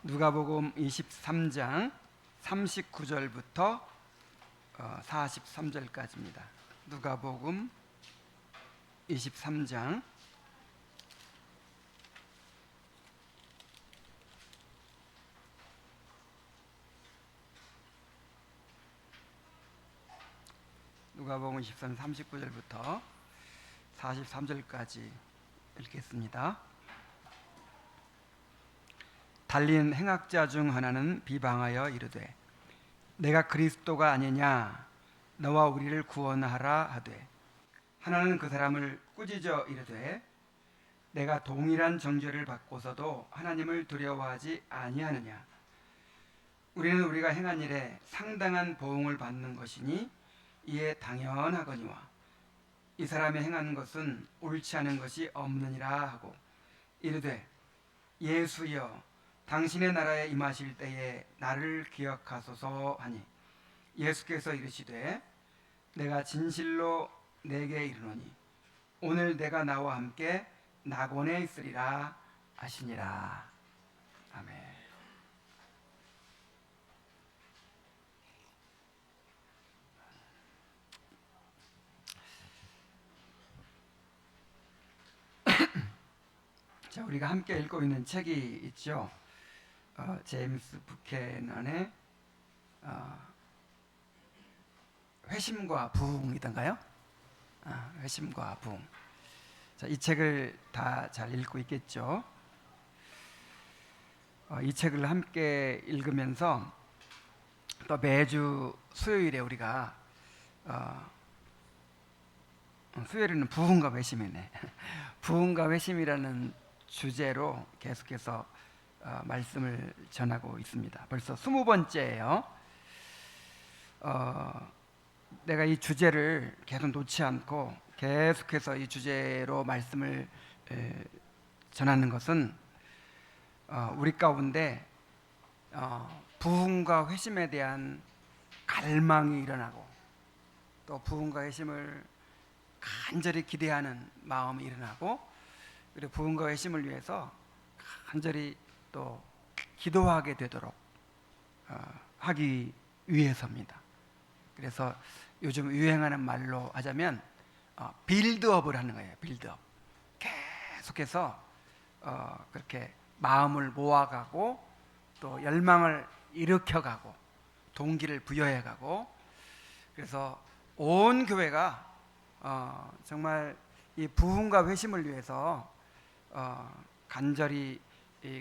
누가복음 23장 39절부터 43절까지입니다. 누가복음 23장 39절부터 43절까지 읽겠습니다. 달린 행악자 중 하나는 비방하여 이르되 내가 그리스도가 아니냐 너와 우리를 구원하라 하되, 하나는 그 사람을 꾸짖어 이르되 내가 동일한 정죄를 받고서도 하나님을 두려워하지 아니하느냐. 우리는 우리가 행한 일에 상당한 보응을 받는 것이니 이에 당연하거니와 이 사람이 행한 것은 옳지 않은 것이 없느니라 하고 이르되 예수여 당신의 나라에 임하실 때에 나를 기억하소서 하니, 예수께서 이르시되 내가 진실로 내게 이르노니 오늘 내가 나와 함께 낙원에 있으리라 하시니라. 아멘. 자, 우리가 함께 읽고 있는 책이 있죠. 제임스 부캐넌의 회심과 부흥이던가요? 회심과 부흥. 자, 이 책을 다 잘 읽고 있겠죠. 이 책을 함께 읽으면서 또 매주 수요일에 우리가 수요일에는 부흥과 회심이네. 부흥과 회심이라는 주제로 계속해서 말씀을 전하고 있습니다. 벌써 20번째예요. 내가 이 주제를 계속 놓지 않고 계속해서 이 주제로 말씀을 전하는 것은 우리 가운데 부흥과 회심에 대한 갈망이 일어나고, 또 부흥과 회심을 간절히 기대하는 마음이 일어나고, 그리고 부흥과 회심을 위해서 간절히 또 기도하게 되도록 하기 위해서입니다. 그래서 요즘 유행하는 말로 하자면 빌드업을 하는 거예요. 빌드업. 계속해서 그렇게 마음을 모아가고 또 열망을 일으켜가고 동기를 부여해가고, 그래서 온 교회가 정말 이 부흥과 회심을 위해서 간절히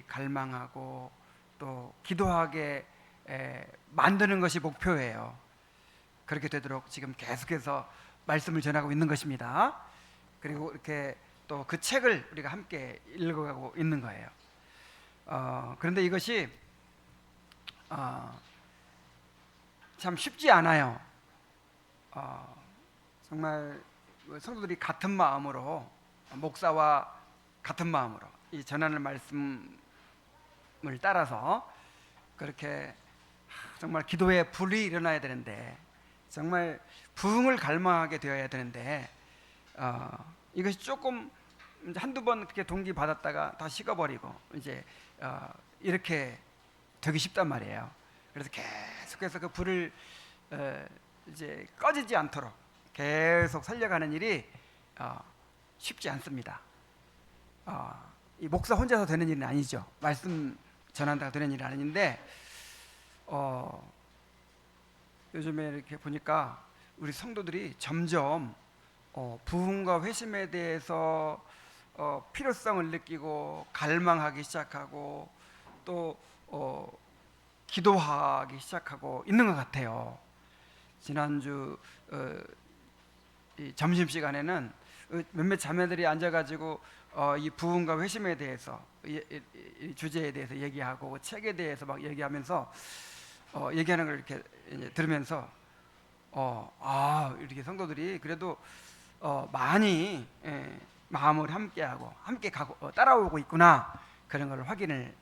갈망하고 또 기도하게 만드는 것이 목표예요. 그렇게 되도록 지금 계속해서 말씀을 전하고 있는 것입니다. 그리고 이렇게 또 그 책을 우리가 함께 읽어가고 있는 거예요. 그런데 이것이 참 쉽지 않아요. 정말 성도들이 같은 마음으로, 목사와 같은 마음으로 이 전하는 말씀을 따라서 그렇게 정말 기도에 불이 일어나야 되는데, 정말 부흥을 갈망하게 되어야 되는데, 이것이 조금 한두 번 그렇게 동기 받았다가 다 식어버리고 이제 이렇게 되기 쉽단 말이에요. 그래서 계속해서 그 불을 이제 꺼지지 않도록 계속 살려가는 일이 쉽지 않습니다. 이 목사 혼자서 되는 일은 아니죠. 말씀 전한다고 되는 일은 아닌데, 요즘에 이렇게 보니까 우리 성도들이 점점 부흥과 회심에 대해서 필요성을 느끼고 갈망하기 시작하고 또 기도하기 시작하고 있는 것 같아요. 지난주 이 점심시간에는 몇몇 자매들이 앉아가지고 이 부흥과 회심에 대해서 이 주제에 대해서 얘기하고 책에 대해서 막 얘기하면서 얘기하는 걸 이렇게 이제 들으면서 이렇게 성도들이 그래도 많이 마음을 함께하고 함께 가고 따라오고 있구나, 그런 걸 확인을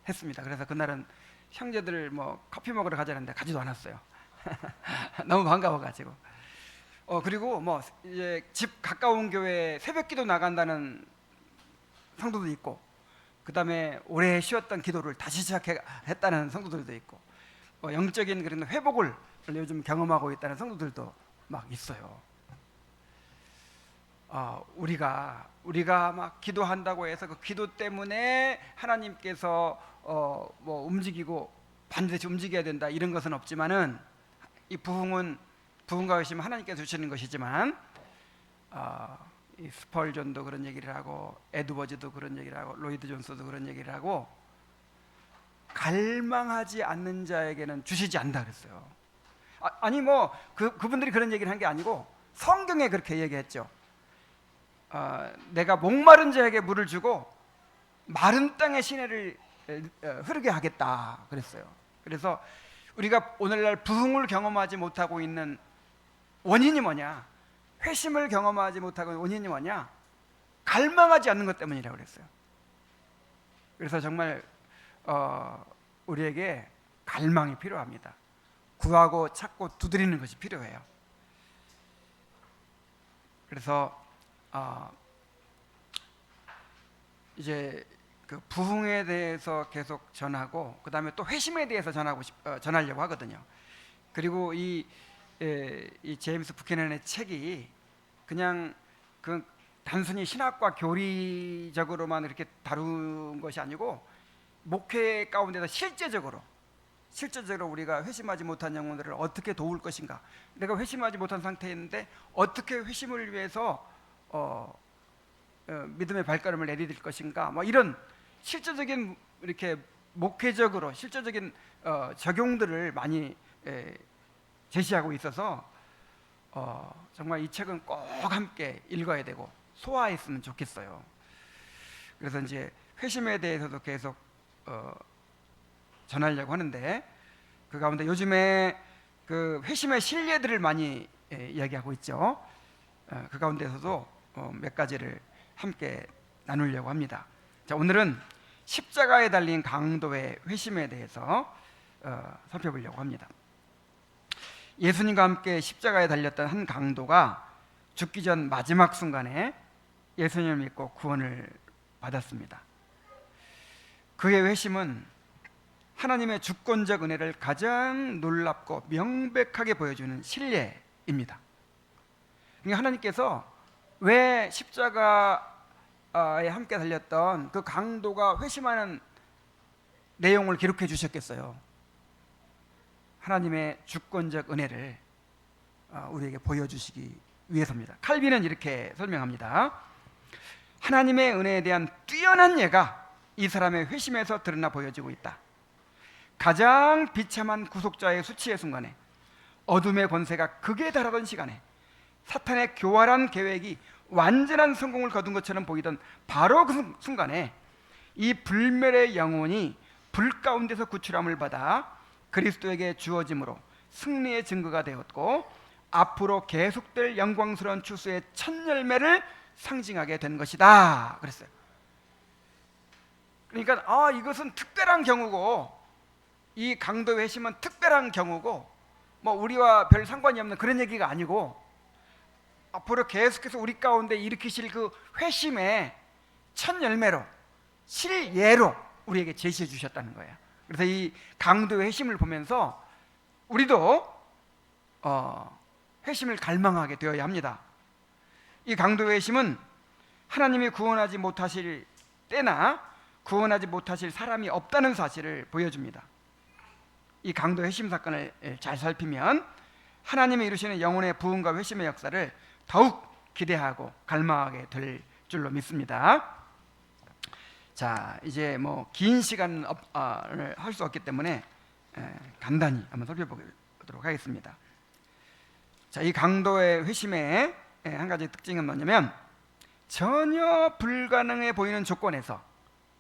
했습니다. 그래서 그날은 형제들 뭐 커피 먹으러 가자는데 가지도 않았어요. 너무 반가워가지고. 그리고 뭐 이제 집 가까운 교회 새벽기도 나간다는 성도도 있고, 그 다음에 오래 쉬었던 기도를 다시 시작했다는 성도들도 있고, 영적인 그런 회복을 요즘 경험하고 있다는 성도들도 막 있어요. 우리가 막 기도한다고 해서 그 기도 때문에 하나님께서 뭐 움직이고 반드시 움직여야 된다 이런 것은 없지만은, 이 부흥과 의심은 하나님께서 주시는 것이지만, 이 스펄전도 그런 얘기를 하고, 에드워즈도 그런 얘기를 하고, 로이드 존스도 그런 얘기를 하고, 갈망하지 않는 자에게는 주시지 않는다 그랬어요. 아니 뭐 그분들이 그런 얘기를 한 게 아니고 성경에 그렇게 얘기했죠. 내가 목마른 자에게 물을 주고 마른 땅에 시내를 흐르게 하겠다 그랬어요. 그래서 우리가 오늘날 부흥을 경험하지 못하고 있는 원인이 뭐냐, 회심을 경험하지 못하고 있는 원인이 뭐냐, 갈망하지 않는 것 때문이라고 그랬어요. 그래서 정말 우리에게 갈망이 필요합니다. 구하고 찾고 두드리는 것이 필요해요. 그래서 이제 그 부흥에 대해서 계속 전하고, 그 다음에 또 회심에 대해서 전하려고 하거든요. 그리고 이 제임스 부캐넌의 책이 그냥 그 단순히 신학과 교리적으로만 이렇게 다룬 것이 아니고, 목회 가운데서 실제적으로 우리가 회심하지 못한 영혼들을 어떻게 도울 것인가, 내가 회심하지 못한 상태인데 어떻게 회심을 위해서 믿음의 발걸음을 내디딜 것인가, 뭐 이런 실제적인 이렇게 목회적으로 실제적인 적용들을 많이 제시하고 있어서 정말 이 책은 꼭 함께 읽어야 되고 소화했으면 좋겠어요. 그래서 이제 회심에 대해서도 계속 전하려고 하는데, 그 가운데 요즘에 그 회심의 실례들을 많이 이야기하고 있죠. 그 가운데서도 몇 가지를 함께 나누려고 합니다. 자, 오늘은 십자가에 달린 강도의 회심에 대해서 살펴보려고 합니다. 예수님과 함께 십자가에 달렸던 한 강도가 죽기 전 마지막 순간에 예수님을 믿고 구원을 받았습니다. 그의 회심은 하나님의 주권적 은혜를 가장 놀랍고 명백하게 보여주는 신뢰입니다. 그러니까 하나님께서 왜 십자가에 함께 달렸던 그 강도가 회심하는 내용을 기록해 주셨겠어요? 하나님의 주권적 은혜를 우리에게 보여주시기 위해서입니다. 칼빈은 이렇게 설명합니다. 하나님의 은혜에 대한 뛰어난 예가 이 사람의 회심에서 드러나 보여지고 있다. 가장 비참한 구속자의 수치의 순간에, 어둠의 권세가 극에 달하던 시간에, 사탄의 교활한 계획이 완전한 성공을 거둔 것처럼 보이던 바로 그 순간에 이 불멸의 영혼이 불 가운데서 구출함을 받아 그리스도에게 주어짐으로 승리의 증거가 되었고, 앞으로 계속될 영광스러운 추수의 첫 열매를 상징하게 된 것이다 그랬어요. 그러니까 이것은 특별한 경우고, 이 강도의 회심은 특별한 경우고, 뭐 우리와 별 상관이 없는 그런 얘기가 아니고, 앞으로 계속해서 우리 가운데 일으키실 그 회심의 첫 열매로, 실예로 우리에게 제시해 주셨다는 거예요. 그래서 이 강도의 회심을 보면서 우리도 회심을 갈망하게 되어야 합니다. 이 강도의 회심은 하나님이 구원하지 못하실 때나 구원하지 못하실 사람이 없다는 사실을 보여줍니다. 이 강도 회심 사건을 잘 살피면 하나님이 이루시는 영혼의 부흥과 회심의 역사를 더욱 기대하고 갈망하게 될 줄로 믿습니다. 자, 이제 뭐 긴 시간을 할 수 없기 때문에 간단히 한번 살펴보도록 하겠습니다. 자, 이 강도의 회심의 한 가지 특징은 뭐냐면, 전혀 불가능해 보이는 조건에서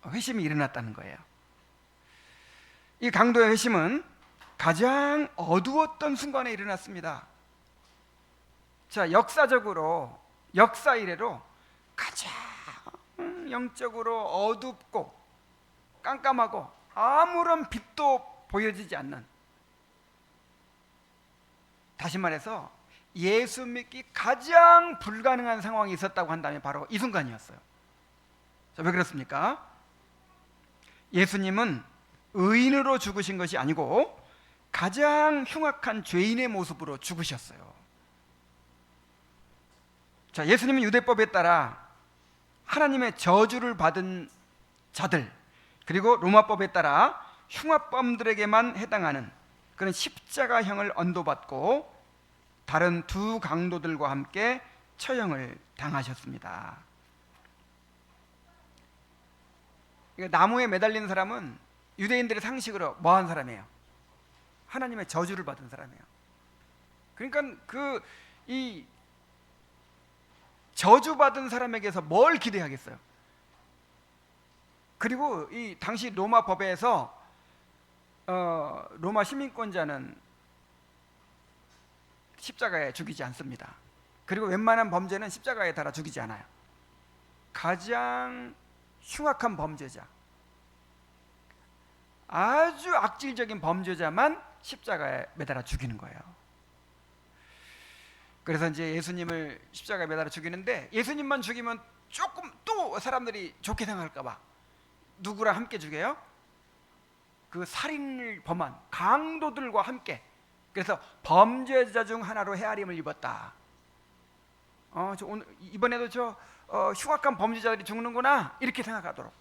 회심이 일어났다는 거예요. 이 강도의 회심은 가장 어두웠던 순간에 일어났습니다. 자, 역사적으로, 역사 이래로 가장 영적으로 어둡고 깜깜하고 아무런 빛도 보여지지 않는, 다시 말해서 예수 믿기 가장 불가능한 상황이 있었다고 한다면 바로 이 순간이었어요. 자, 왜 그렇습니까? 예수님은 의인으로 죽으신 것이 아니고 가장 흉악한 죄인의 모습으로 죽으셨어요. 자, 예수님은 유대법에 따라 하나님의 저주를 받은 자들, 그리고 로마법에 따라 흉악범들에게만 해당하는 그런 십자가형을 언도받고 다른 두 강도들과 함께 처형을 당하셨습니다. 나무에 매달린 사람은 유대인들의 상식으로 뭐한 사람이에요? 하나님의 저주를 받은 사람이에요. 그러니까 이 저주받은 사람에게서 뭘 기대하겠어요? 그리고 이 당시 로마 법에서 로마 시민권자는 십자가에 죽이지 않습니다. 그리고 웬만한 범죄는 십자가에 달아 죽이지 않아요. 가장 흉악한 범죄자, 아주 악질적인 범죄자만 십자가에 매달아 죽이는 거예요. 그래서 이제 예수님을 십자가에 매달아 죽이는데, 예수님만 죽이면 조금 또 사람들이 좋게 생각할까 봐 누구랑 함께 죽여요? 그 살인을 범한 강도들과 함께. 그래서 범죄자 중 하나로 헤아림을 입었다. 이번에도 흉악한 범죄자들이 죽는구나, 이렇게 생각하도록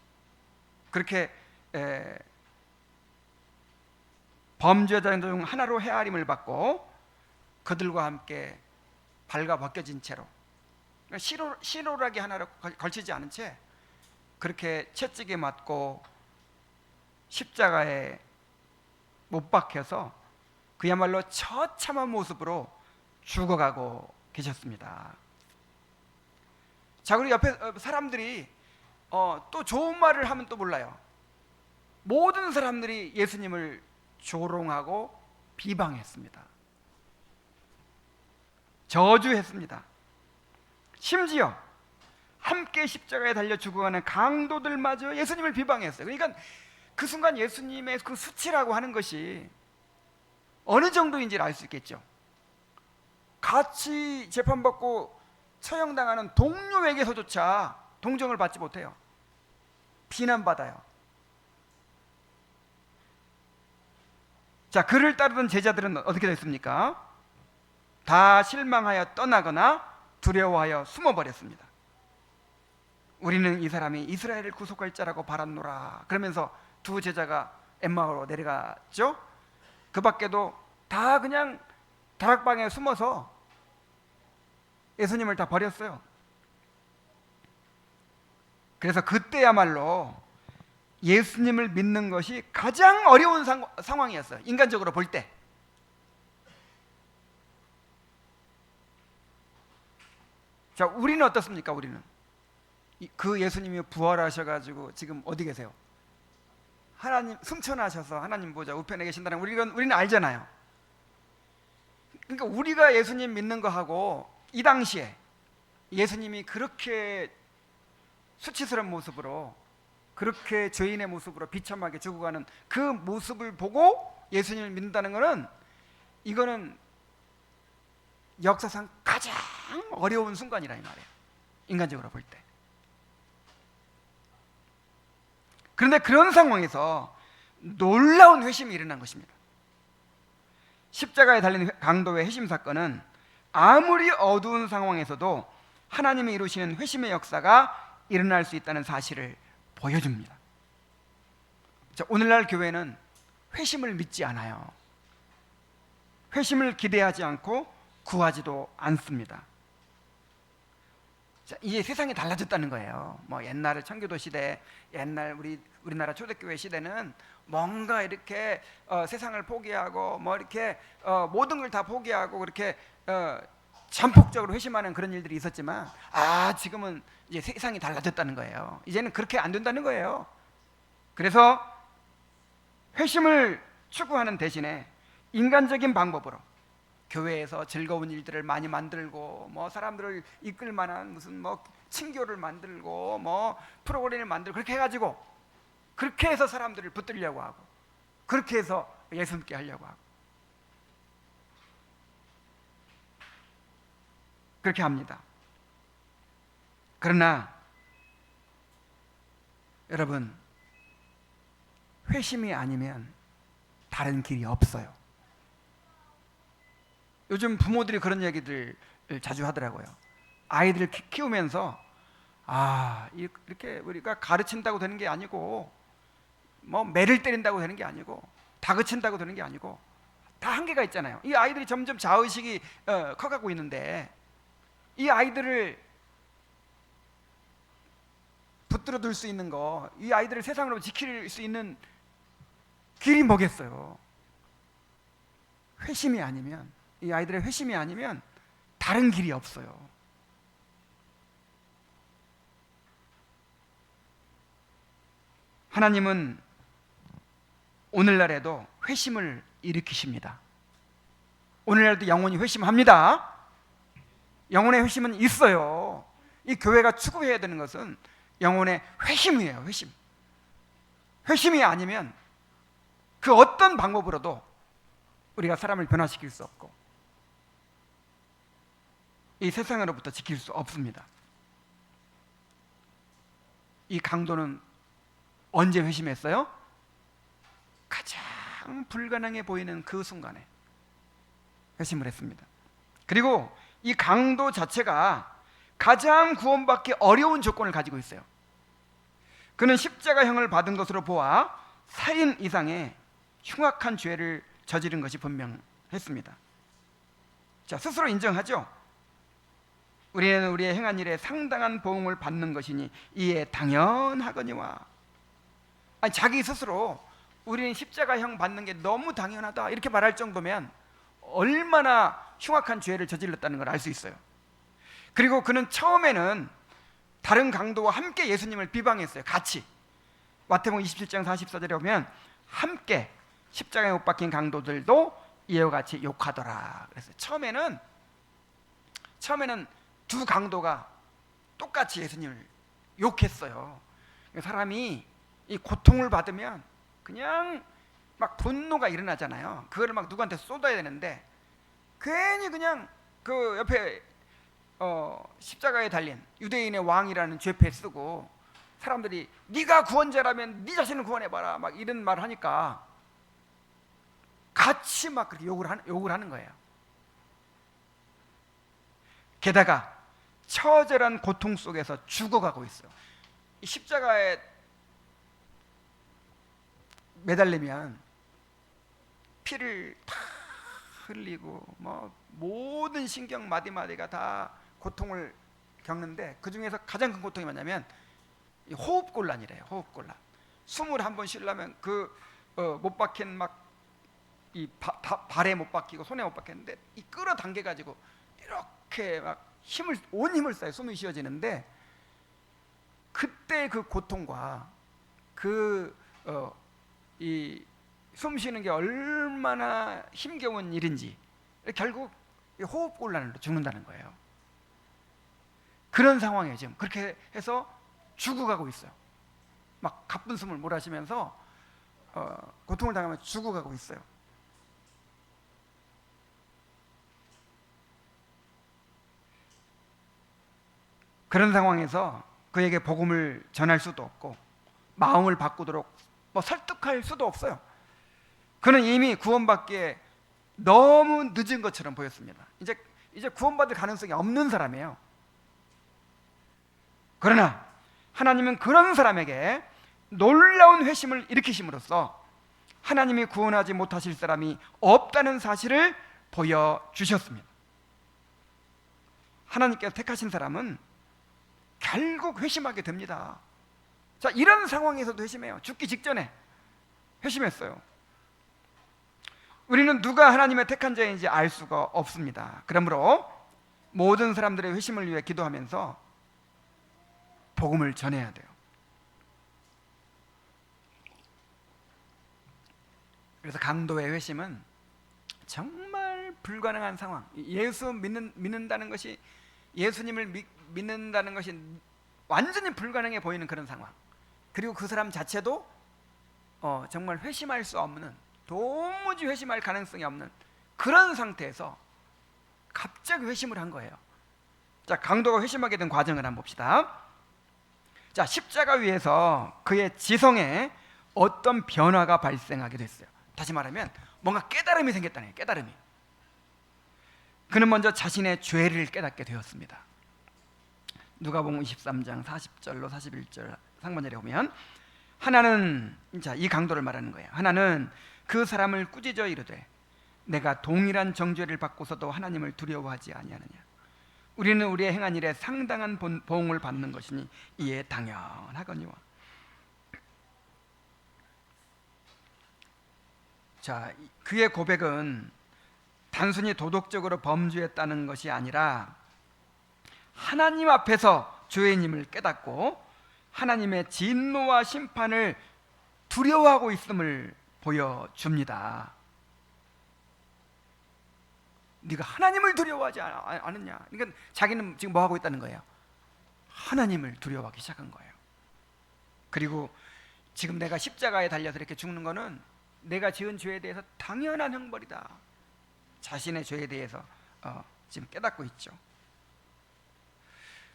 그렇게 범죄자 중 하나로 헤아림을 받고 그들과 함께 발가 벗겨진 채로, 시로라기 하나로 걸치지 않은 채 그렇게 채찍에 맞고 십자가에 못 박혀서 그야말로 처참한 모습으로 죽어가고 계셨습니다. 자, 그리고 옆에 사람들이 또 좋은 말을 하면 또 몰라요. 모든 사람들이 예수님을 조롱하고 비방했습니다. 저주했습니다. 심지어 함께 십자가에 달려 죽어가는 강도들마저 예수님을 비방했어요. 그러니까 그 순간 예수님의 그 수치라고 하는 것이 어느 정도인지를 알 수 있겠죠. 같이 재판받고 처형당하는 동료에게서조차 동정을 받지 못해요. 비난받아요. 자, 그를 따르던 제자들은 어떻게 됐습니까? 다 실망하여 떠나거나 두려워하여 숨어버렸습니다. 우리는 이 사람이 이스라엘을 구속할 자라고 바랐노라. 그러면서 두 제자가 엠마오로 내려갔죠. 그 밖에도 다 그냥 다락방에 숨어서 예수님을 다 버렸어요. 그래서 그때야말로 예수님을 믿는 것이 가장 어려운 상황이었어요. 인간적으로 볼 때. 자, 우리는 어떻습니까? 우리는 그 예수님이 부활하셔가지고 지금 어디 계세요? 하나님 승천하셔서 하나님 보좌 우편에 계신다는 우리는 알잖아요. 그러니까 우리가 예수님 믿는 거하고 이 당시에 예수님이 그렇게 수치스러운 모습으로, 그렇게 죄인의 모습으로 비참하게 죽어가는 그 모습을 보고 예수님을 믿는다는 것은, 이거는 역사상 가장 어려운 순간이라 이 말이에요. 인간적으로 볼 때. 그런데 그런 상황에서 놀라운 회심이 일어난 것입니다. 십자가에 달린 강도의 회심 사건은 아무리 어두운 상황에서도 하나님이 이루시는 회심의 역사가 일어날 수 있다는 사실을 보여줍니다. 자, 오늘날 교회는 회심을 믿지 않아요. 회심을 기대하지 않고 구하지도 않습니다. 자, 이제 세상이 달라졌다는 거예요. 뭐 옛날에 청교도 시대, 옛날 우리나라 초대교회 시대는 뭔가 이렇게 세상을 포기하고 뭐 이렇게 모든 걸 다 포기하고 그렇게 전폭적으로 회심하는 그런 일들이 있었지만, 지금은 이제 세상이 달라졌다는 거예요. 이제는 그렇게 안 된다는 거예요. 그래서 회심을 추구하는 대신에 인간적인 방법으로 교회에서 즐거운 일들을 많이 만들고, 뭐 사람들을 이끌 만한 무슨 뭐 친교를 만들고 뭐 프로그램을 만들고, 그렇게 해가지고 그렇게 해서 사람들을 붙들려고 하고, 그렇게 해서 예수 믿게 하려고 하고, 그렇게 합니다. 그러나 여러분, 회심이 아니면 다른 길이 없어요. 요즘 부모들이 그런 얘기들 자주 하더라고요. 아이들을 키우면서 이렇게 우리가 가르친다고 되는 게 아니고, 뭐 매를 때린다고 되는 게 아니고, 다그친다고 되는 게 아니고, 다 한계가 있잖아요. 이 아이들이 점점 자의식이 커가고 있는데, 이 아이들을 붙들어 둘 수 있는 거, 이 아이들을 세상으로 지킬 수 있는 길이 뭐겠어요? 회심이 아니면, 이 아이들의 회심이 아니면 다른 길이 없어요. 하나님은 오늘날에도 회심을 일으키십니다. 오늘날에도 영혼이 회심합니다. 영혼의 회심은 있어요. 이 교회가 추구해야 되는 것은 영혼의 회심이에요. 회심. 회심이 아니면 그 어떤 방법으로도 우리가 사람을 변화시킬 수 없고 이 세상으로부터 지킬 수 없습니다. 이 강도는 언제 회심했어요? 가장 불가능해 보이는 그 순간에 회심을 했습니다. 그리고 이 강도 자체가 가장 구원받기 어려운 조건을 가지고 있어요. 그는 십자가형을 받은 것으로 보아 살인 이상의 흉악한 죄를 저지른 것이 분명했습니다. 자, 스스로 인정하죠. 우리는 우리의 행한 일에 상당한 보응을 받는 것이니 이에 당연하거니와. 아니, 자기 스스로 우리는 십자가형 받는 게 너무 당연하다 이렇게 말할 정도면 얼마나 흉악한 죄를 저질렀다는 걸 알 수 있어요. 그리고 그는 처음에는 다른 강도와 함께 예수님을 비방했어요. 같이. 마태복음 27장 44절에 보면 함께 십자가에 못 박힌 강도들도 이와 같이 욕하더라. 그래서 처음에는 두 강도가 똑같이 예수님을 욕했어요. 사람이 이 고통을 받으면 그냥 막 분노가 일어나잖아요. 그거를 막 누구한테 쏟아야 되는데 괜히 그냥 그 옆에 십자가에 달린 유대인의 왕이라는 죄패 쓰고 사람들이 네가 구원자라면 네 자신을 구원해봐라 막 이런 말 하니까 같이 막 그렇게 욕을 하는 거예요. 게다가 처절한 고통 속에서 죽어가고 있어요. 이 십자가에 매달리면 피를 다 흘리고 뭐 모든 신경 마디마디가 다 고통을 겪는데 그 중에서 가장 큰 고통이 뭐냐면 호흡곤란이래요. 호흡곤란. 숨을 한 번 쉬려면 못 박힌 막 이 발에 못 박히고 손에 못 박혔는데 이 끌어당겨 가지고 이렇게 막 온 힘을 써야 숨이 쉬어지는데 그때 그 고통과 이 숨 쉬는 게 얼마나 힘겨운 일인지 결국 호흡곤란으로 죽는다는 거예요. 그런 상황이에요. 지금 그렇게 해서 죽어가고 있어요. 막 가쁜 숨을 몰아쉬면서 고통을 당하면서 죽어가고 있어요. 그런 상황에서 그에게 복음을 전할 수도 없고 마음을 바꾸도록 뭐 설득할 수도 없어요. 그는 이미 구원받기에 너무 늦은 것처럼 보였습니다. 이제 구원받을 가능성이 없는 사람이에요. 그러나 하나님은 그런 사람에게 놀라운 회심을 일으키심으로써 하나님이 구원하지 못하실 사람이 없다는 사실을 보여주셨습니다. 하나님께서 택하신 사람은 결국 회심하게 됩니다. 자, 이런 상황에서도 회심해요. 죽기 직전에 회심했어요. 우리는 누가 하나님의 택한 자인지 알 수가 없습니다. 그러므로 모든 사람들의 회심을 위해 기도하면서 복음을 전해야 돼요. 그래서 강도의 회심은 정말 불가능한 상황. 예수 믿는다는 것이 예수님을 믿는다는 것이 완전히 불가능해 보이는 그런 상황. 그리고 그 사람 자체도 정말 회심할 수 없는 도무지 회심할 가능성이 없는 그런 상태에서 갑자기 회심을 한 거예요. 자, 강도가 회심하게 된 과정을 한번 봅시다. 자, 십자가 위에서 그의 지성에 어떤 변화가 발생하게 됐어요. 다시 말하면 뭔가 깨달음이 생겼다는 거예요. 깨달음이. 그는 먼저 자신의 죄를 깨닫게 되었습니다. 누가복음 23장 40절로 41절 상반절에 보면 하나는, 자, 이 강도를 말하는 거예요. 하나는 그 사람을 꾸짖어 이르되 내가 동일한 정죄를 받고서도 하나님을 두려워하지 아니하느냐. 우리는 우리의 행한 일에 상당한 보응을 받는 것이니 이에 당연하거니와. 자, 그의 고백은 단순히 도덕적으로 범죄했다는 것이 아니라 하나님 앞에서 죄인임을 깨닫고 하나님의 진노와 심판을 두려워하고 있음을 보여줍니다. 네가 하나님을 두려워하지 않느냐. 그러니까 자기는 지금 뭐 하고 있다는 거예요? 하나님을 두려워하기 시작한 거예요. 그리고 지금 내가 십자가에 달려서 이렇게 죽는 거는 내가 지은 죄에 대해서 당연한 형벌이다. 자신의 죄에 대해서 지금 깨닫고 있죠.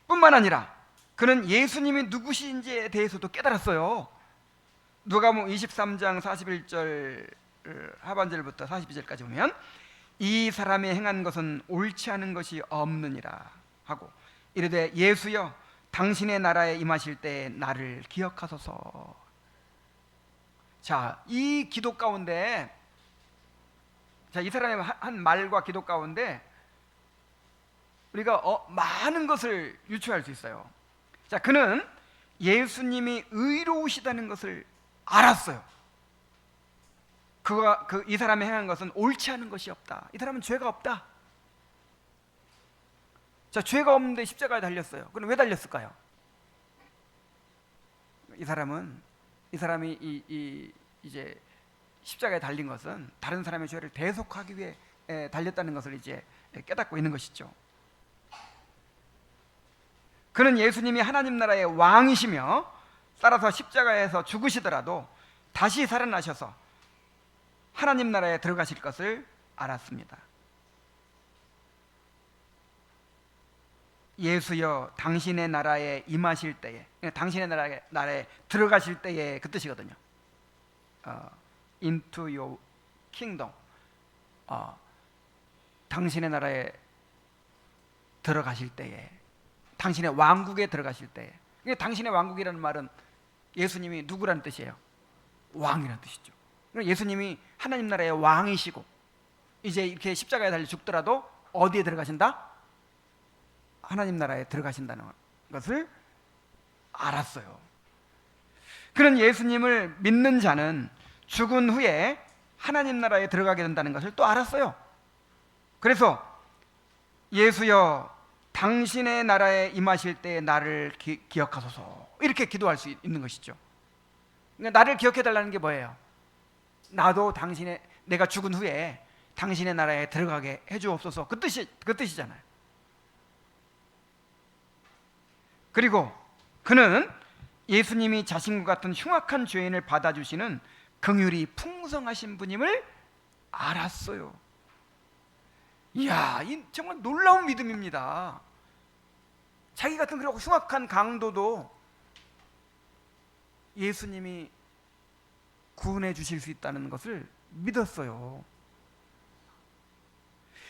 뿐만 아니라 그는 예수님이 누구신지에 대해서도 깨달았어요. 누가복음 23장 41절 하반절부터 42절까지 보면 이 사람이 행한 것은 옳지 않은 것이 없느니라 하고 이르되 예수여 당신의 나라에 임하실 때에 나를 기억하소서. 자, 이 기도 가운데, 자, 이 사람의 한 말과 기도 가운데 우리가 많은 것을 유추할 수 있어요. 자, 그는 예수님이 의로우시다는 것을 알았어요. 이 사람이 행한 것은 옳지 않은 것이 없다. 이 사람은 죄가 없다. 자, 죄가 없는데 십자가에 달렸어요. 그럼 왜 달렸을까요? 이 사람이 이제 십자가에 달린 것은 다른 사람의 죄를 대속하기 위해 달렸다는 것을 이제 깨닫고 있는 것이죠. 그는 예수님이 하나님 나라의 왕이시며 따라서 십자가에서 죽으시더라도 다시 살아나셔서 하나님 나라에 들어가실 것을 알았습니다. 예수여 당신의 나라에 임하실 때에, 당신의 나라에 들어가실 때에 그 뜻이거든요. Into your kingdom. 당신의 나라에 들어가실 때에, 당신의 왕국에 들어가실 때에. 당신의 왕국이라는 말은 예수님이 누구라는 뜻이에요? 왕이라는 뜻이죠. 예수님이 하나님 나라의 왕이시고 이제 이렇게 십자가에 달려 죽더라도 어디에 들어가신다? 하나님 나라에 들어가신다는 것을 알았어요. 그런 예수님을 믿는 자는 죽은 후에 하나님 나라에 들어가게 된다는 것을 또 알았어요. 그래서 예수여 당신의 나라에 임하실 때 나를 기억하소서 이렇게 기도할 수 있는 것이죠. 그러니까 나를 기억해 달라는 게 뭐예요? 나도 내가 죽은 후에 당신의 나라에 들어가게 해주옵소서. 그 뜻이잖아요. 그리고 그는 예수님이 자신과 같은 흉악한 죄인을 받아주시는 긍휼이 풍성하신 분임을 알았어요. 이야, 이 정말 놀라운 믿음입니다. 자기 같은 그런 흉악한 강도도 예수님이 구원해 주실 수 있다는 것을 믿었어요.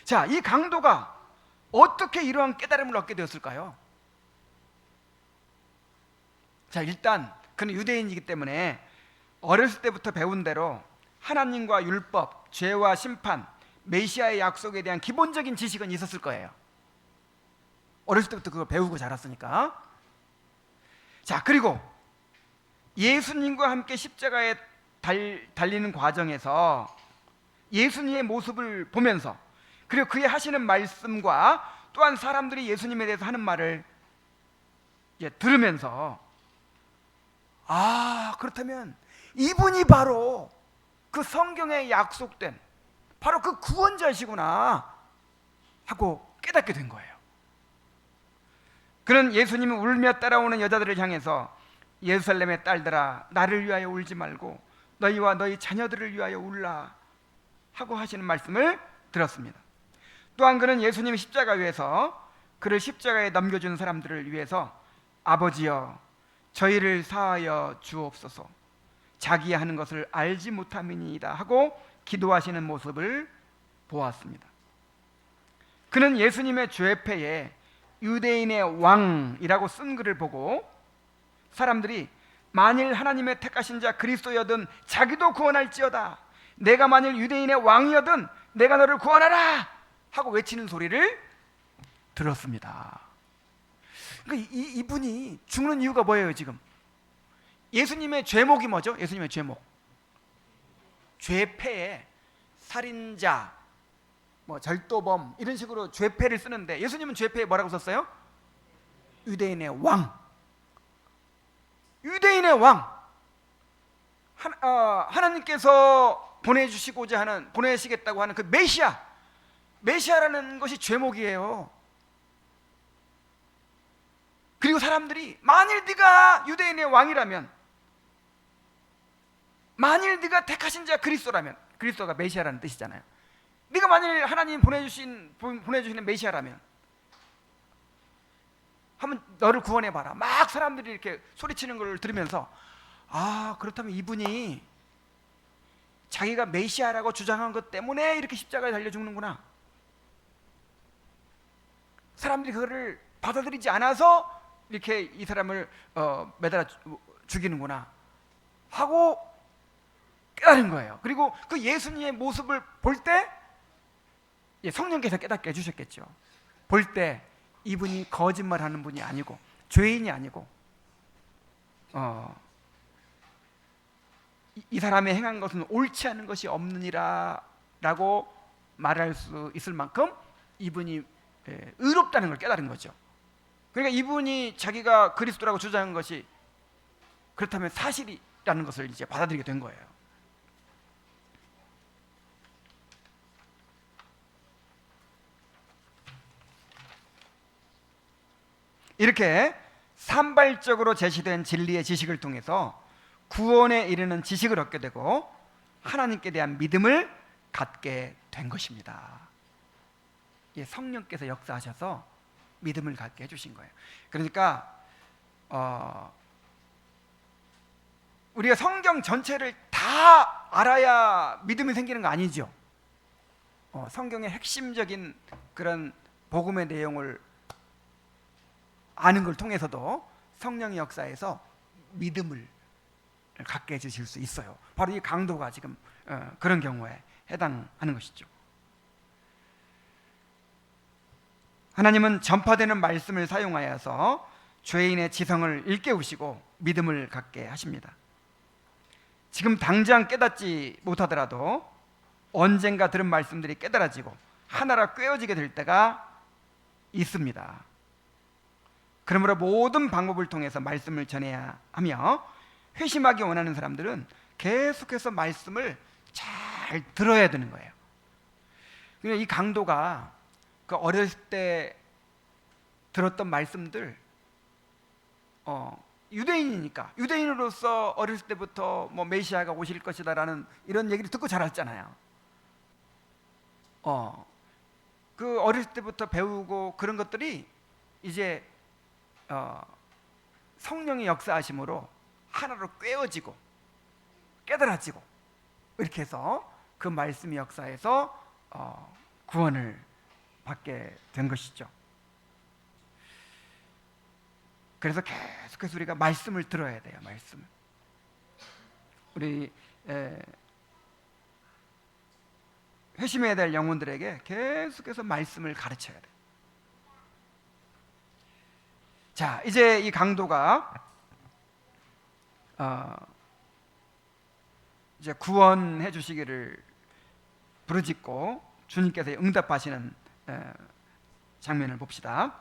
자, 이 강도가 어떻게 이러한 깨달음을 얻게 되었을까요? 자, 일단 그는 유대인이기 때문에 어렸을 때부터 배운 대로 하나님과 율법, 죄와 심판, 메시아의 약속에 대한 기본적인 지식은 있었을 거예요. 어렸을 때부터 그걸 배우고 자랐으니까. 자, 그리고 예수님과 함께 십자가에 달리는 과정에서 예수님의 모습을 보면서 그리고 그의 하시는 말씀과 또한 사람들이 예수님에 대해서 하는 말을 이제 들으면서 그렇다면 이분이 바로 그 성경에 약속된 바로 그 구원자시구나 하고 깨닫게 된 거예요. 그는 예수님이 울며 따라오는 여자들을 향해서 예루살렘의 딸들아 나를 위하여 울지 말고 너희와 너희 자녀들을 위하여 울라 하고 하시는 말씀을 들었습니다. 또한 그는 예수님이 십자가 위에서 그를 십자가에 넘겨준 사람들을 위해서 아버지여 저희를 사하여 주옵소서 자기 하는 것을 알지 못함이니이다 하고 기도하시는 모습을 보았습니다. 그는 예수님의 죄패에 유대인의 왕이라고 쓴 글을 보고 사람들이 만일 하나님의 택하신 자 그리스도여든 자기도 구원할지어다, 내가 만일 유대인의 왕이여든 내가 너를 구원하라 하고 외치는 소리를 들었습니다. 그러니까 이분이 죽는 이유가 뭐예요? 지금 예수님의 죄목이 뭐죠? 예수님의 죄목, 죄패에 살인자, 뭐 절도범 이런 식으로 죄패를 쓰는데 예수님은 죄패에 뭐라고 썼어요? 유대인의 왕. 유대인의 왕. 하나님께서 보내주시고자 하는, 보내시겠다고 하는 그 메시아라는 것이 죄목이에요. 그리고 사람들이 만일 네가 유대인의 왕이라면, 만일 네가 택하신 자 그리스도라면, 그리스도가 메시아라는 뜻이잖아요. 네가 만일 하나님 보내주시는 메시아라면 한번 너를 구원해봐라. 막 사람들이 이렇게 소리치는 걸 들으면서 그렇다면 이분이 자기가 메시아라고 주장한 것 때문에 이렇게 십자가에 달려 죽는구나, 사람들이 그거를 받아들이지 않아서 이렇게 이 사람을 매달아 죽이는구나 하고 깨달은 거예요. 그리고 그 예수님의 모습을 볼 때 성령께서 깨닫게 해주셨겠죠. 볼 때 이분이 거짓말하는 분이 아니고 죄인이 아니고 이 사람의 행한 것은 옳지 않은 것이 없느니라 라고 말할 수 있을 만큼 이분이 의롭다는 걸 깨달은 거죠. 그러니까 이분이 자기가 그리스도라고 주장한 것이 그렇다면 사실이라는 것을 이제 받아들이게 된 거예요. 이렇게 산발적으로 제시된 진리의 지식을 통해서 구원에 이르는 지식을 얻게 되고 하나님께 대한 믿음을 갖게 된 것입니다. 성령께서 역사하셔서 믿음을 갖게 해주신 거예요. 그러니까 우리가 성경 전체를 다 알아야 믿음이 생기는 거 아니죠. 성경의 핵심적인 그런 복음의 내용을 아는 걸 통해서도 성령의 역사에서 믿음을 갖게 해주실 수 있어요. 바로 이 강도가 지금 그런 경우에 해당하는 것이죠. 하나님은 전파되는 말씀을 사용하여서 죄인의 지성을 일깨우시고 믿음을 갖게 하십니다. 지금 당장 깨닫지 못하더라도 언젠가 들은 말씀들이 깨달아지고 하나로 꿰어지게 될 때가 있습니다. 그러므로 모든 방법을 통해서 말씀을 전해야 하며 회심하기 원하는 사람들은 계속해서 말씀을 잘 들어야 되는 거예요. 그러니까 이 강도가 그 어렸을 때 들었던 말씀들, 유대인이니까 유대인으로서 어렸을 때부터 뭐 메시아가 오실 것이다라는 이런 얘기를 듣고 자랐잖아요. 그 어렸을 때부터 배우고 그런 것들이 이제 성령의 역사하심으로 하나로 꿰어지고 깨달아지고 이렇게 해서 그 말씀의 역사에서 구원을 받게 된 것이죠. 그래서 계속해서 우리가 말씀을 들어야 돼요. 말씀. 우리 회심해야 될 영혼들에게 계속해서 말씀을 가르쳐야 돼요. 자, 이제 이 강도가 이제 구원해 주시기를 부르짖고 주님께서 응답하시는 장면을 봅시다.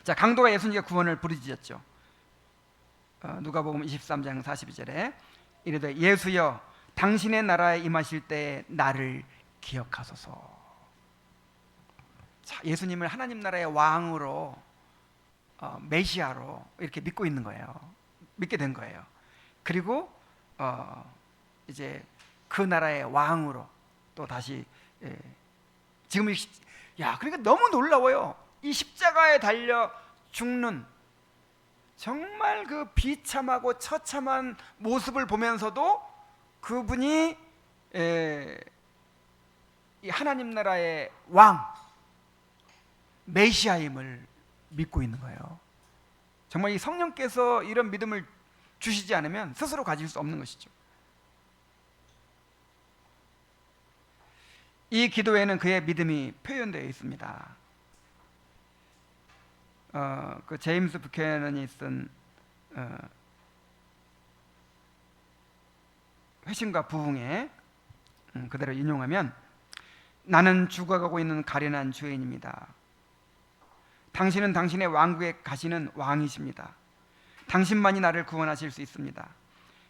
자, 강도가 예수님께 구원을 부르짖었죠. 누가복음 23장 42절에 이르되 예수여 당신의 나라에 임하실 때에 나를 기억하소서. 자, 예수님을 하나님 나라의 왕으로 메시아로 이렇게 믿고 있는 거예요. 믿게 된 거예요. 그리고 이제 그 나라의 왕으로 또 다시 지금 그러니까 너무 놀라워요. 이 십자가에 달려 죽는 정말 그 비참하고 처참한 모습을 보면서도 그분이 이 하나님 나라의 왕 메시아임을 믿고 있는 거예요. 정말 이 성령께서 이런 믿음을 주시지 않으면 스스로 가질 수 없는 것이죠. 이 기도에는 그의 믿음이 표현되어 있습니다. 그 제임스 부캐넌이 쓴 회심과 부흥에 그대로 인용하면, 나는 죽어가고 있는 가련한 죄인입니다. 당신은 당신의 왕국에 가시는 왕이십니다. 당신만이 나를 구원하실 수 있습니다.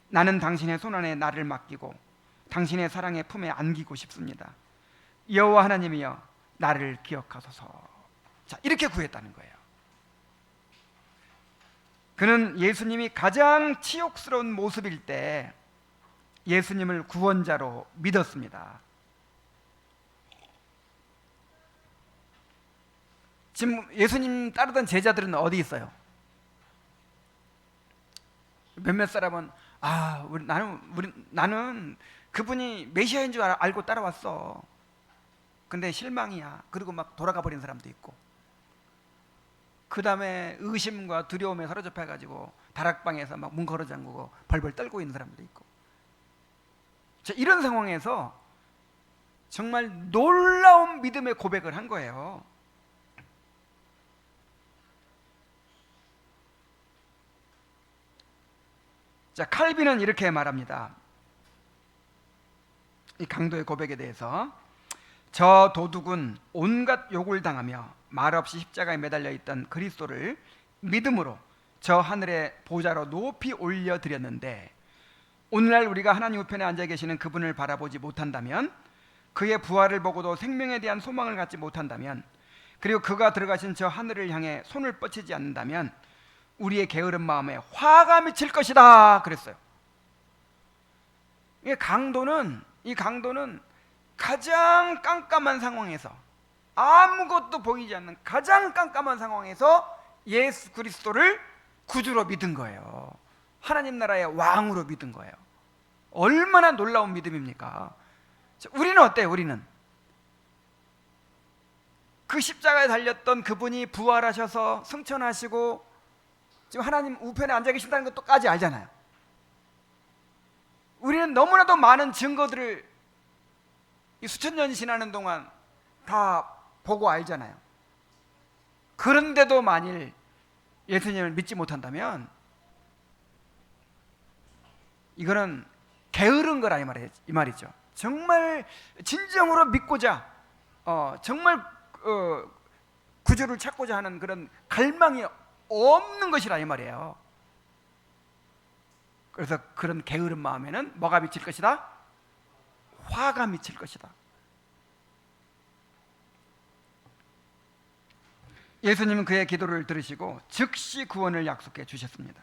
나는 당신의 손안에 나를 맡기고 당신의 사랑의 품에 안기고 싶습니다. 여호와 하나님이여, 나를 기억하소서. 자, 이렇게 구했다는 거예요. 그는 예수님이 가장 치욕스러운 모습일 때 예수님을 구원자로 믿었습니다. 지금 예수님 따르던 제자들은 어디 있어요? 몇몇 사람은 나는 그분이 메시아인 줄 알고 따라왔어. 근데 실망이야. 그리고 막 돌아가 버린 사람도 있고, 그 다음에 의심과 두려움에 사로잡혀가지고 다락방에서 막 문 걸어 잠그고 벌벌 떨고 있는 사람도 있고. 자, 이런 상황에서 정말 놀라운 믿음의 고백을 한 거예요. 자, 칼빈은 이렇게 말합니다. 이 강도의 고백에 대해서, 저 도둑은 온갖 욕을 당하며 말없이 십자가에 매달려 있던 그리스도를 믿음으로 저 하늘의 보좌로 높이 올려드렸는데, 오늘날 우리가 하나님 우편에 앉아 계시는 그분을 바라보지 못한다면, 그의 부활을 보고도 생명에 대한 소망을 갖지 못한다면, 그리고 그가 들어가신 저 하늘을 향해 손을 뻗치지 않는다면 우리의 게으른 마음에 화가 미칠 것이다 그랬어요. 이 강도는 가장 깜깜한 상황에서, 아무것도 보이지 않는 가장 깜깜한 상황에서 예수 그리스도를 구주로 믿은 거예요. 하나님 나라의 왕으로 믿은 거예요. 얼마나 놀라운 믿음입니까? 우리는 어때요? 우리는 그 십자가에 달렸던 그분이 부활하셔서 승천하시고 지금 하나님 우편에 앉아 계신다는 것도까지 알잖아요. 우리는 너무나도 많은 증거들을 이 수천 년이 지나는 동안 다 보고 알잖아요. 그런데도 만일 예수님을 믿지 못한다면 이거는 게으른 거라 이 말이죠. 정말 진정으로 믿고자 정말 구주를 찾고자 하는 그런 갈망이 없는 것이라 이 말이에요. 그래서 그런 게으른 마음에는 뭐가 미칠 것이다? 화가 미칠 것이다. 예수님은 그의 기도를 들으시고 즉시 구원을 약속해 주셨습니다.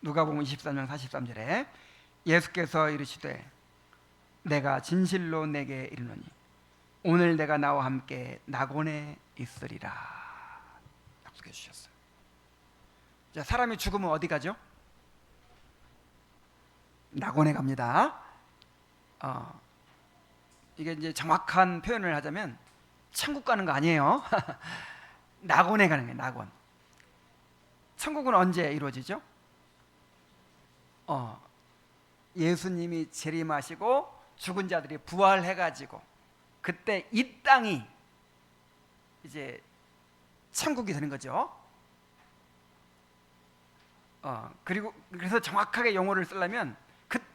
누가복음 23장 43절에 예수께서 이르시되 내가 진실로 내게 이르노니 오늘 내가 나와 함께 낙원에 있으리라 약속해 주셨어요. 자, 사람이 죽으면 어디 가죠? 낙원에 갑니다. 이게 이제 정확한 표현을 하자면 천국 가는 거 아니에요. 낙원에 가는 거예요. 낙원. 천국은 언제 이루어지죠? 예수님이 재림하시고 죽은 자들이 부활해가지고 그때 이 땅이 이제 천국이 되는 거죠. 그리고 그래서 정확하게 용어를 쓰려면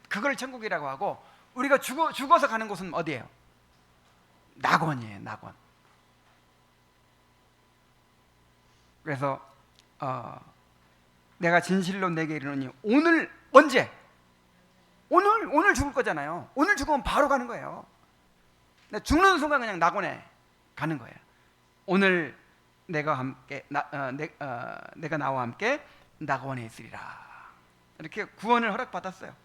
그걸 천국이라고 하고, 우리가 죽어서 가는 곳은 어디예요? 낙원이에요. 낙원. 그래서 내가 진실로 내게 이르노니 오늘 언제? 오늘 죽을 거잖아요. 오늘 죽으면 바로 가는 거예요. 죽는 순간 그냥 낙원에 가는 거예요. 오늘 내가 나와 함께 낙원에 있으리라. 이렇게 구원을 허락받았어요.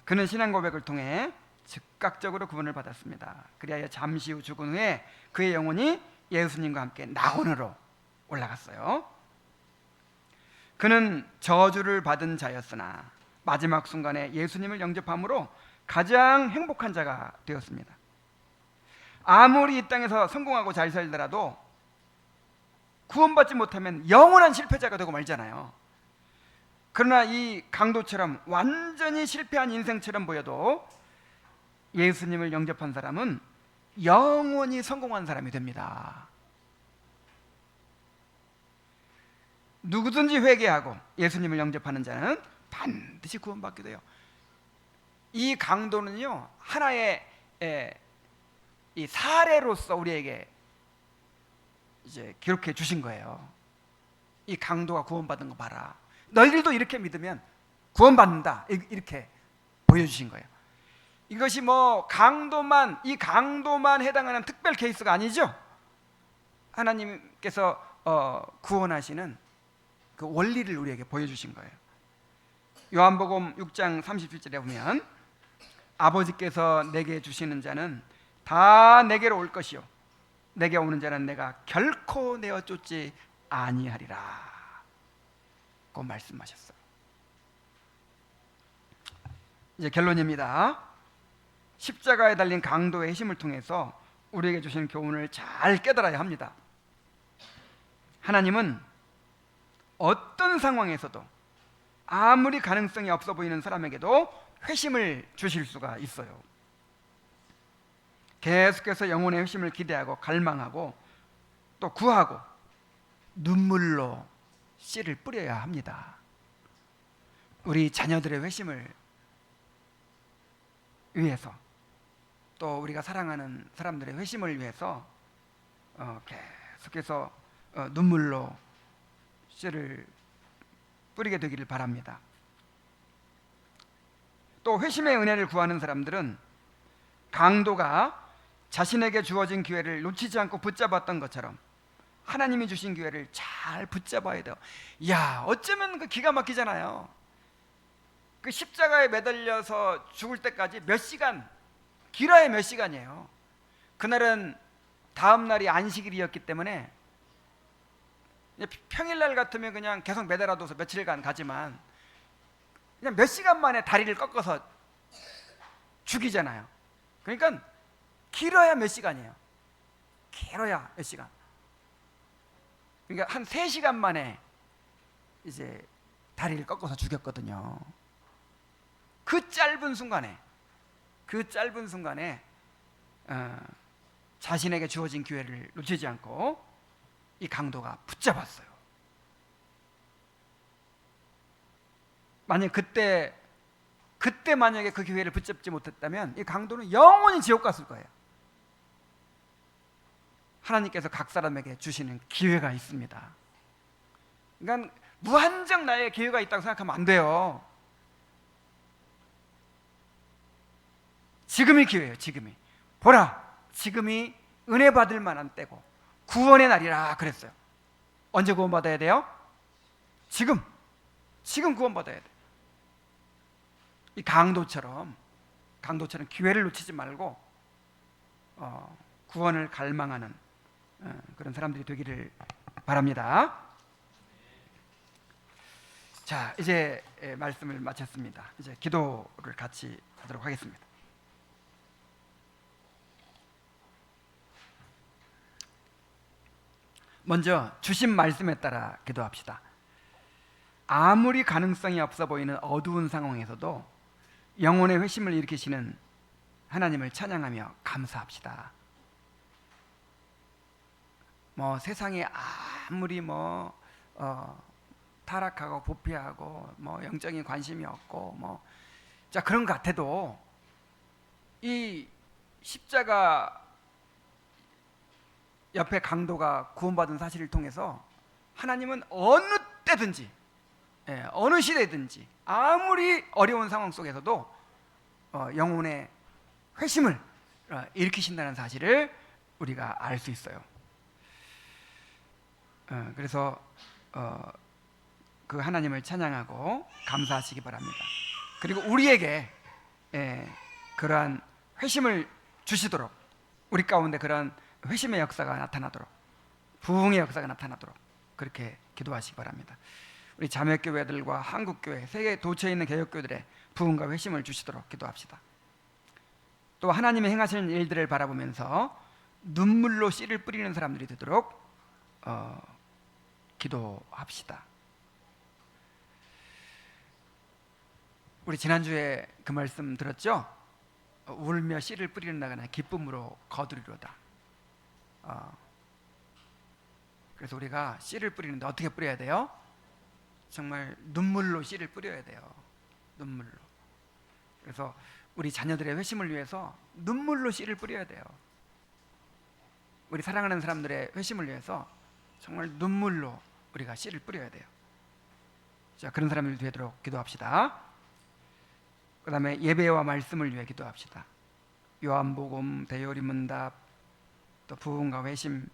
그는 신앙 고백을 통해 즉각적으로 구원을 받았습니다. 그리하여 잠시 후 죽은 후에 그의 영혼이 예수님과 함께 낙원으로 올라갔어요. 그는 저주를 받은 자였으나 마지막 순간에 예수님을 영접함으로 가장 행복한 자가 되었습니다. 아무리 이 땅에서 성공하고 잘 살더라도 구원받지 못하면 영원한 실패자가 되고 말잖아요. 그러나 이 강도처럼 완전히 실패한 인생처럼 보여도 예수님을 영접한 사람은 영원히 성공한 사람이 됩니다. 누구든지 회개하고 예수님을 영접하는 자는 반드시 구원받게 돼요. 이 강도는요, 하나의 이 사례로서 우리에게 이제 기록해 주신 거예요. 이 강도가 구원받은 거 봐라. 너희들도 이렇게 믿으면 구원받는다. 이렇게 보여주신 거예요. 이것이 뭐 이 강도만 해당하는 특별 케이스가 아니죠. 하나님께서 구원하시는 그 원리를 우리에게 보여주신 거예요. 요한복음 6장 37절에 보면 아버지께서 내게 주시는 자는 다 내게로 올 것이요 내게 오는 자는 내가 결코 내어 쫓지 아니하리라 고 말씀하셨어요. 이제 결론입니다. 십자가에 달린 강도의 힘을 통해서 우리에게 주신 교훈을 잘 깨달아야 합니다. 하나님은 어떤 상황에서도 아무리 가능성이 없어 보이는 사람에게도 회심을 주실 수가 있어요. 계속해서 영혼의 회심을 기대하고 갈망하고 또 구하고 눈물로 씨를 뿌려야 합니다. 우리 자녀들의 회심을 위해서 또 우리가 사랑하는 사람들의 회심을 위해서 계속해서 눈물로 씨를 뿌리게 되기를 바랍니다. 또 회심의 은혜를 구하는 사람들은 강도가 자신에게 주어진 기회를 놓치지 않고 붙잡았던 것처럼 하나님이 주신 기회를 잘 붙잡아야 돼요. 야, 어쩌면 그 기가 막히잖아요. 그 십자가에 매달려서 죽을 때까지 몇 시간, 길어야 몇 시간이에요. 그날은 다음 날이 안식일이었기 때문에 평일날 같으면 그냥 계속 매달아둬서 며칠간 가지만 그냥 몇 시간 만에 다리를 꺾어서 죽이잖아요. 그러니까 길어야 몇 시간이에요. 길어야 몇 시간. 그러니까 한 3시간 만에 이제 다리를 꺾어서 죽였거든요. 그 짧은 순간에 자신에게 주어진 기회를 놓치지 않고 이 강도가 붙잡았어요. 만약 그때 만약에 그 기회를 붙잡지 못했다면 이 강도는 영원히 지옥 갔을 거예요. 하나님께서 각 사람에게 주시는 기회가 있습니다. 그러니까 무한정 나의 기회가 있다고 생각하면 안 돼요. 지금이 기회예요. 지금이. 보라, 지금이 은혜 받을 만한 때고 구원의 날이라 그랬어요. 언제 구원받아야 돼요? 지금 구원받아야 돼요. 이 강도처럼 기회를 놓치지 말고 구원을 갈망하는 그런 사람들이 되기를 바랍니다. 자, 이제 말씀을 마쳤습니다. 이제 기도를 같이 하도록 하겠습니다. 먼저 주신 말씀에 따라 기도합시다. 아무리 가능성이 없어 보이는 어두운 상황에서도 영혼의 회심을 일으키시는 하나님을 찬양하며 감사합시다. 세상에 아무리 타락하고 부패하고 영적인 관심이 없고 그런 것 같아도 이 십자가 옆에 강도가 구원받은 사실을 통해서 하나님은 어느 때든지 어느 시대든지 아무리 어려운 상황 속에서도 영혼의 회심을 일으키신다는 사실을 우리가 알 수 있어요. 그래서 그 하나님을 찬양하고 감사하시기 바랍니다. 그리고 우리에게 그러한 회심을 주시도록, 우리 가운데 그런 회심의 역사가 나타나도록, 부흥의 역사가 나타나도록 그렇게 기도하시기 바랍니다. 우리 자매교회들과 한국교회, 세계 도처에 있는 개혁교회들의 부흥과 회심을 주시도록 기도합시다. 또 하나님이 행하시는 일들을 바라보면서 눈물로 씨를 뿌리는 사람들이 되도록 기도합시다. 우리 지난주에 그 말씀 들었죠? 울며 씨를 뿌리는 나가나 기쁨으로 거두리로다. 그래서 우리가 씨를 뿌리는데 어떻게 뿌려야 돼요? 정말 눈물로 씨를 뿌려야 돼요. 눈물로. 그래서 우리 자녀들의 회심을 위해서 눈물로 씨를 뿌려야 돼요. 우리 사랑하는 사람들의 회심을 위해서 정말 눈물로 우리가 씨를 뿌려야 돼요. 자, 그런 사람들이 되도록 기도합시다. 그 다음에 예배와 말씀을 위해 기도합시다. 요한복음, 대요리 문답, 또 부흥과 회심,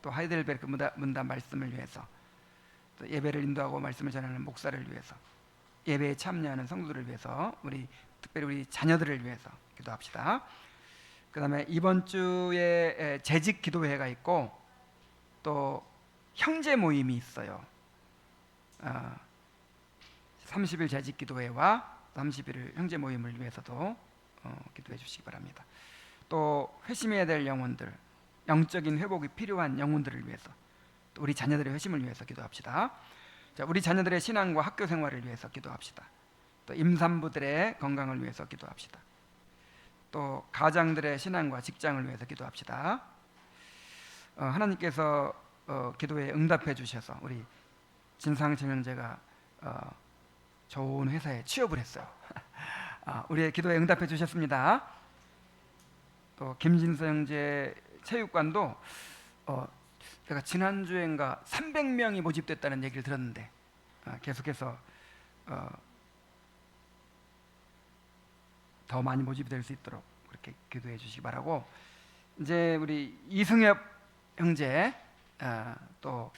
또 하이델베르크 문답 말씀을 위해서, 또 예배를 인도하고 말씀을 전하는 목사를 위해서, 예배에 참여하는 성도들을 위해서, 특별히 우리 자녀들을 위해서 기도합시다. 그 다음에 이번 주에 재직 기도회가 있고 또 형제 모임이 있어요. 30일 재직 기도회와 30일 형제 모임을 위해서도 기도해 주시기 바랍니다. 또 회심해야 될 영혼들, 영적인 회복이 필요한 영혼들을 위해서, 또 우리 자녀들의 회심을 위해서 기도합시다. 자, 우리 자녀들의 신앙과 학교 생활을 위해서 기도합시다. 또 임산부들의 건강을 위해서 기도합시다. 또 가장들의 신앙과 직장을 위해서 기도합시다. 하나님께서 기도에 응답해 주셔서 우리 진상철 형제가 좋은 회사에 취업을 했어요. 우리의 기도에 응답해 주셨습니다. 또 김진서 형제 체육관도 제가 지난주엔가 300명이 모집됐다는 얘기를 들었는데 계속해서 더 많이 모집이 될 수 있도록 그렇게 기도해 주시기 바라고, 이제 우리 이승엽 형제 또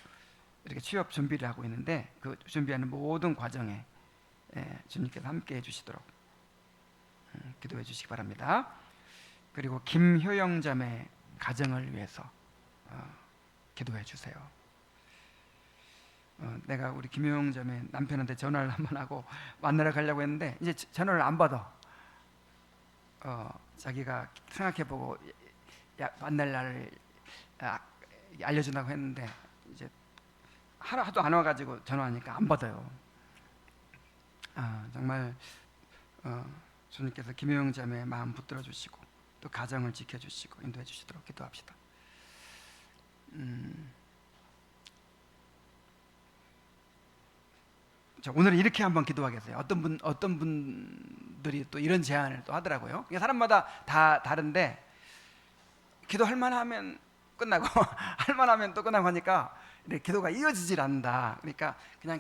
이렇게 취업 준비를 하고 있는데 그 준비하는 모든 과정에 주님께서 함께 해주시도록 기도해 주시기 바랍니다. 그리고 김효영 자매 가정을 위해서 기도해 주세요. 내가 우리 김효영 자매 남편한테 전화를 한번 하고 만나러 가려고 했는데 이제 전화를 안 받아. 자기가 생각해보고 만날 날을 알려준다고 했는데 이제 하도 안 와가지고 전화하니까 안 받아요. 정말 주님께서 김효영 자매의 마음 붙들어 주시고 또 가정을 지켜주시고 인도해 주시도록 기도합시다. 자, 오늘은 이렇게 한번 기도하겠어요. 어떤 분들이 또 이런 제안을 또 하더라고요. 사람마다 다 다른데 기도할 만하면 끝나고 할 만하면 또 끝나고 하니까 기도가 이어지질 않는다. 그러니까 그냥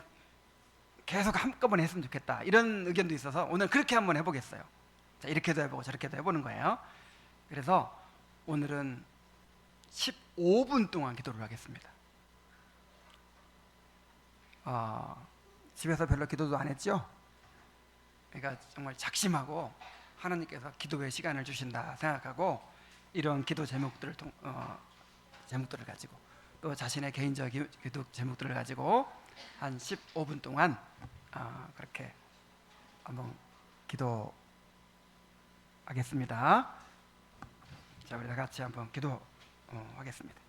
계속 한꺼번에 했으면 좋겠다, 이런 의견도 있어서 오늘 그렇게 한번 해보겠어요. 자, 이렇게도 해보고 저렇게도 해보는 거예요. 그래서 오늘은 15분 동안 기도를 하겠습니다. 집에서 별로 기도도 안 했죠? 그러니까 정말 작심하고 하나님께서 기도의 시간을 주신다 생각하고 이런 기도 제목들을 가지고 또 자신의 개인적 기도 제목들을 가지고 한 15분 동안 그렇게 한번 기도하겠습니다. 자, 우리 다 같이 한번 기도하겠습니다.